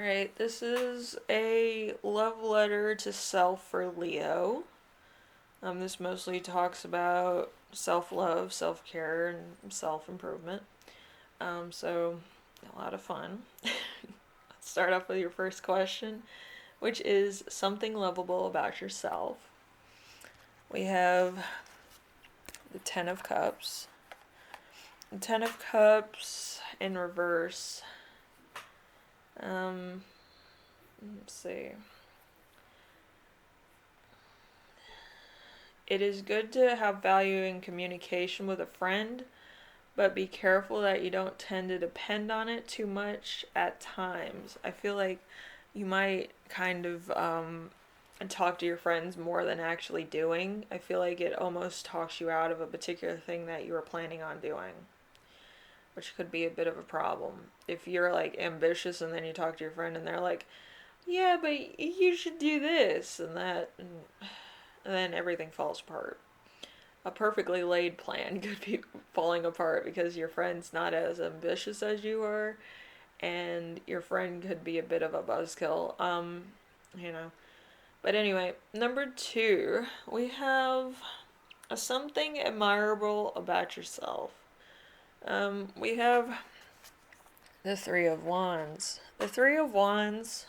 Alright, this is a love letter to self for Leo. This mostly talks about self love, self care, and self improvement. So, a lot of fun. Let's start off with your first question, which is something lovable about yourself. We have the Ten of Cups. The Ten of Cups in reverse. Let's see. It is good to have value in communication with a friend, but be careful that you don't tend to depend on it too much at times. I feel like you might kind of talk to your friends more than actually doing. I feel like it almost talks you out of a particular thing that you were planning on doing, which could be a bit of a problem. If you're like ambitious and then you talk to your friend and they're like, yeah, but you should do this and that, and then everything falls apart. A perfectly laid plan could be falling apart because your friend's not as ambitious as you are, and your friend could be a bit of a buzzkill. You know. But anyway, number two, we have something admirable about yourself. We have the Three of Wands. The Three of Wands,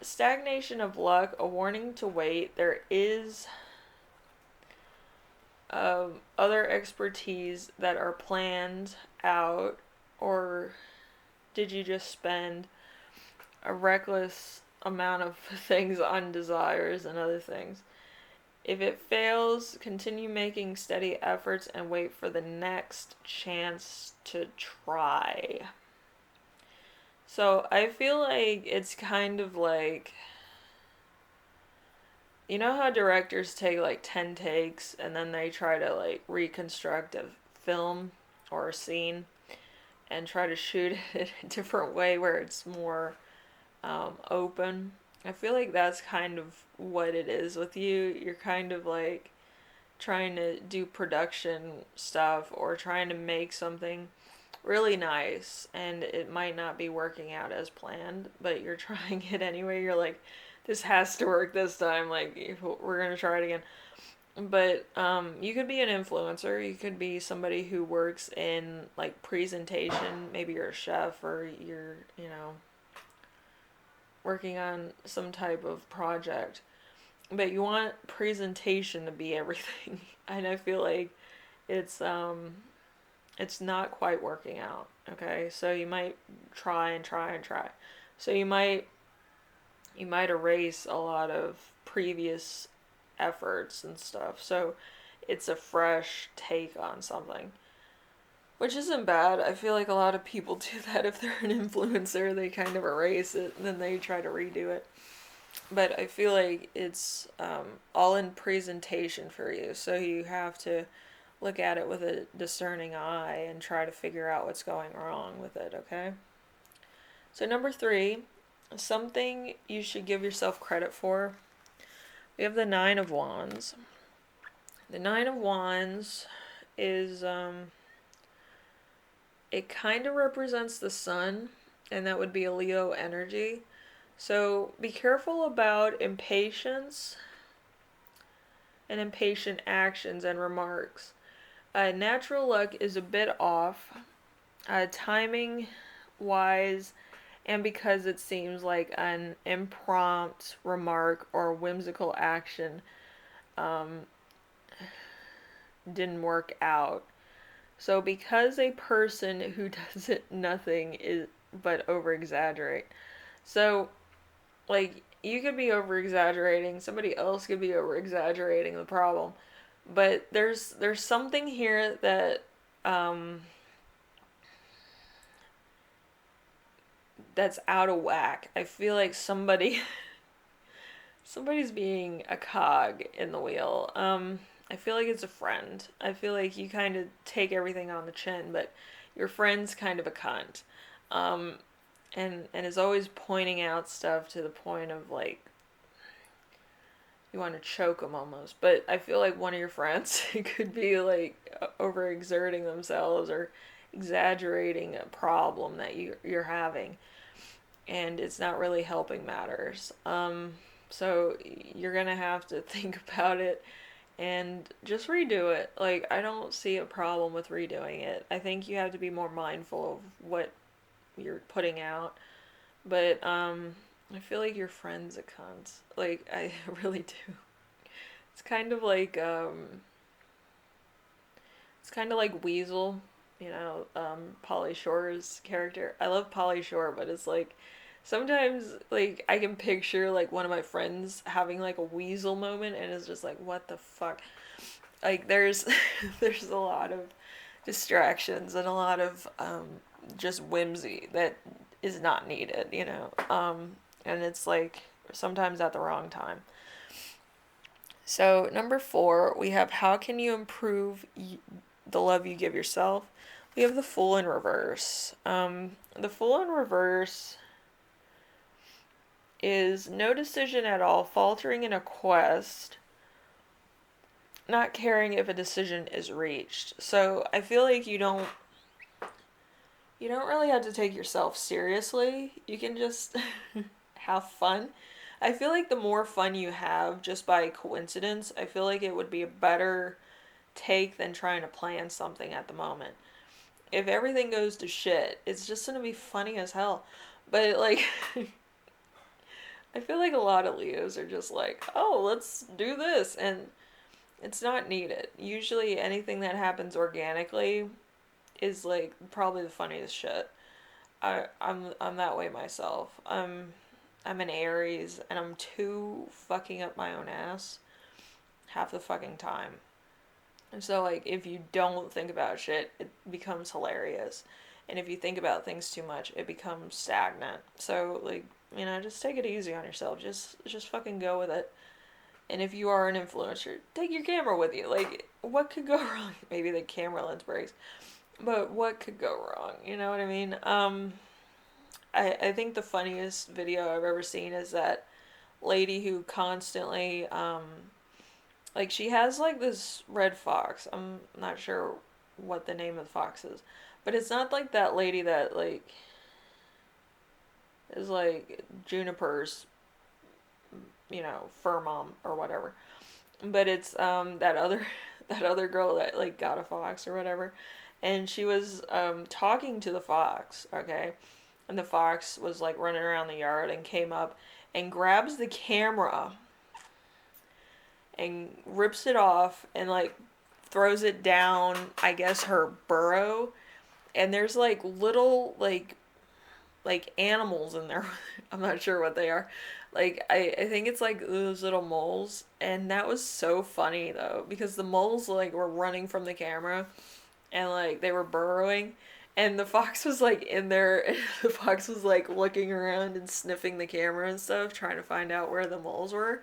stagnation of luck, a warning to wait. There is other expertise that are planned out, or did you just spend a reckless amount of things on desires and other things? If it fails, continue making steady efforts and wait for the next chance to try. So I feel like it's kind of like, you know how directors take like 10 takes and then they try to like reconstruct a film or a scene and try to shoot it a different way where it's more open. I feel like that's kind of what it is with you. You're kind of like trying to do production stuff or trying to make something really nice and it might not be working out as planned, but you're trying it anyway. You're like, this has to work this time. Like, we're going to try it again. But you could be an influencer. You could be somebody who works in like presentation. Maybe you're a chef or you're, working on some type of project. But you want presentation to be everything. And I feel like it's it's not quite working out. Okay? So you might try and try and try. So you might erase a lot of previous efforts and stuff. So it's a fresh take on something, which isn't bad. I feel like a lot of people do that if they're an influencer. They kind of erase it and then they try to redo it. But I feel like it's all in presentation for you. So you have to look at it with a discerning eye and try to figure out what's going wrong with it, okay? So, number three, something you should give yourself credit for. We have the Nine of Wands. The Nine of Wands is, it kind of represents the sun, and that would be a Leo energy. So be careful about impatience and impatient actions and remarks. Natural luck is a bit off, timing wise, and because it seems like an impromptu remark or whimsical action didn't work out. So because a person who does it nothing is but over exaggerate. So like you could be over exaggerating, somebody else could be over exaggerating the problem. But there's something here that that's out of whack. I feel like somebody's being a cog in the wheel. I feel like it's a friend. I feel like you kind of take everything on the chin, but your friend's kind of a cunt. Um, and is always pointing out stuff to the point of like you want to choke them almost. But I feel like one of your friends could be like overexerting themselves or exaggerating a problem that you're having. and it's not really helping matters. So you're gonna have to think about it and just redo it. Like, I don't see a problem with redoing it. I think you have to be more mindful of what you're putting out. But I feel like your friend's a cunt. Like, I really do. It's kind of like Weasel, Polly Shore's character. I love Polly Shore, but it's like sometimes like I can picture like one of my friends having like a Weasel moment, and it's just like, what the fuck? Like there's there's a lot of distractions and a lot of just whimsy that is not needed, and it's like sometimes at the wrong time. So, number 4, we have how can you improve the love you give yourself? We have the Fool in reverse. The Fool in reverse is no decision at all, faltering in a quest, not caring if a decision is reached. So, I feel like you don't really have to take yourself seriously. You can just have fun. I feel like the more fun you have just by coincidence, I feel like it would be a better take than trying to plan something at the moment. If everything goes to shit, it's just gonna be funny as hell. But like, I feel like a lot of Leos are just like, oh, let's do this, and it's not needed. Usually, anything that happens organically is like probably the funniest shit. I'm that way myself. I'm an Aries, and I'm too fucking up my own ass half the fucking time. And so, like, if you don't think about shit, it becomes hilarious. And if you think about things too much, it becomes stagnant. So, like, just take it easy on yourself. Just fucking go with it. And if you are an influencer, take your camera with you. Like, what could go wrong? Maybe the camera lens breaks. But what could go wrong? You know what I mean? I think the funniest video I've ever seen is that lady who constantly, like, she has, like, this red fox. I'm not sure what the name of the fox is. But it's not like that lady that, like, is, like, Juniper's, fur mom or whatever. But it's, that other, that other girl that, like, got a fox or whatever. And she was, talking to the fox, okay? And the fox was, like, running around the yard and came up and grabs the camera and rips it off and like throws it down, I guess, her burrow. And there's like little like animals in there. I'm not sure what they are. Like I think it's like those little moles, and that was so funny though because the moles like were running from the camera and like they were burrowing, and the fox was like in there, and the fox was like looking around and sniffing the camera and stuff trying to find out where the moles were.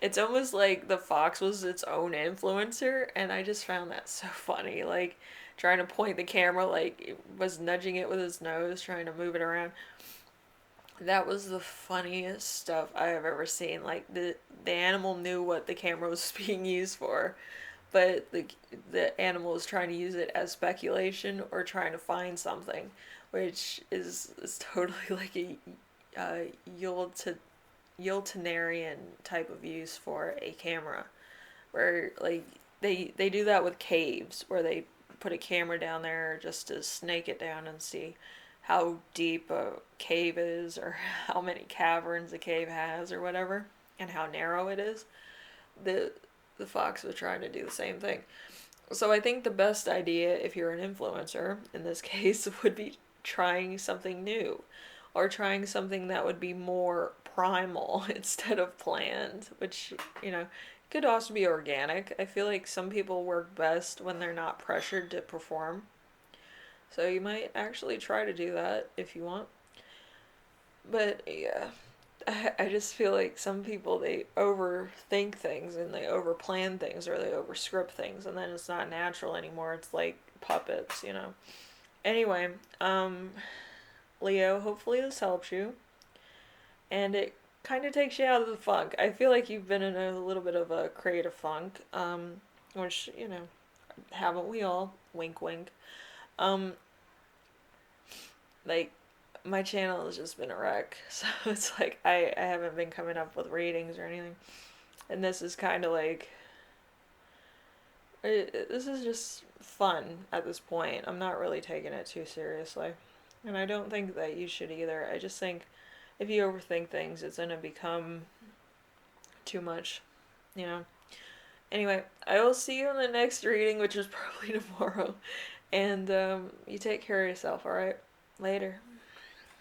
It's almost like the fox was its own influencer, and I just found that so funny. Like, trying to point the camera, like, it was nudging it with his nose, trying to move it around. That was the funniest stuff I have ever seen. Like, the animal knew what the camera was being used for, but the animal was trying to use it as speculation or trying to find something, which is totally like a uh, utilitarian type of use for a camera, where like they do that with caves where they put a camera down there just to snake it down and see how deep a cave is or how many caverns a cave has or whatever and how narrow it is. The fox was trying to do the same thing. So I think the best idea if you're an influencer in this case would be trying something new or trying something that would be more primal instead of planned, which, could also be organic. I feel like some people work best when they're not pressured to perform. So you might actually try to do that if you want. But yeah, I just feel like some people, they overthink things and they overplan things or they overscript things, and then it's not natural anymore. It's like puppets. Anyway, Leo, hopefully this helps you. And it kind of takes you out of the funk. I feel like you've been in a little bit of a creative funk, which, haven't we all? Wink, wink. Um, like, my channel has just been a wreck. So it's like I haven't been coming up with ratings or anything. And this is kind of like, this is just fun at this point. I'm not really taking it too seriously. And I don't think that you should either. I just think if you overthink things, it's going to become too much, you know? Anyway, I will see you in the next reading, which is probably tomorrow. And you take care of yourself, alright? Later.